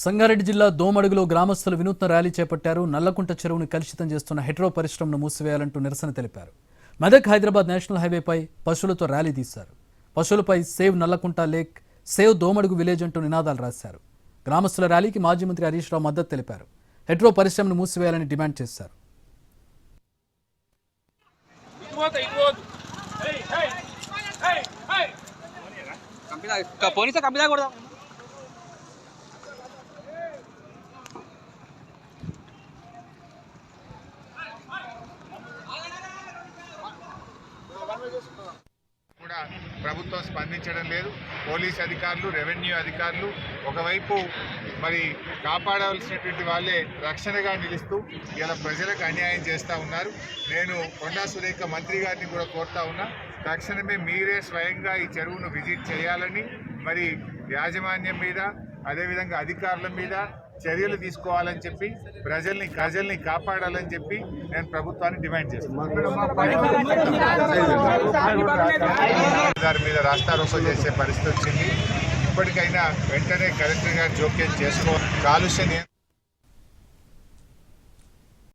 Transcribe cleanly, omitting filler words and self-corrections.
సంగారెడ్డి జిల్లా దోమడుగులో గ్రామస్తులు వినూత్న ర్యాలీ చేపట్టారు. నల్లకుంట చెరువును కలుషితం చేస్తున్న హెట్రో పరిశ్రమను మూసివేయాలంటూ నిరసన తెలిపారు. మెదక్ హైదరాబాద్ నేషనల్ హైవేపై పశువులతో ర్యాలీ తీశారు. పశువులపై save Nallakunta lake, save Domadugu village అంటూ నినాదాలు రాశారు. గ్రామస్తుల ర్యాలీకి మాజీ మంత్రి హరీష్ రావు మద్దతు తెలిపారు. హెట్రో పరిశ్రమను మూసివేయాలని డిమాండ్ చేశారు. కూడా ప్రభుత్వం స్పందించడం లేదు. పోలీస్ అధికారులు, రెవెన్యూ అధికారులు ఒకవైపు మరి కాపాడవలసినటువంటి వాళ్ళే రక్షణగా నిలుస్తూ ఇలా ప్రజలకు అన్యాయం చేస్తూ ఉన్నారు. నేను కొండా సురేఖ మంత్రి గారిని కూడా కోరుతా ఉన్నా, తక్షణమే మీరే స్వయంగా ఈ చెరువును విజిట్ చేయాలని, మరి యాజమాన్యం మీద అదేవిధంగా అధికారుల మీద చర్యలు తీసుకోవాలని చెప్పి ప్రజల్ని కాపాడాలని చెప్పి నేను ప్రభుత్వాన్ని డిమాండ్ చేస్తున్నాను. దాని మీద రాస్తారోకో చేసే పరిస్థితి వచ్చింది. ఇప్పటికైనా వెంటనే కలెక్టర్ గారు జోక్యం చేసుకోవాలి. కాలుష్య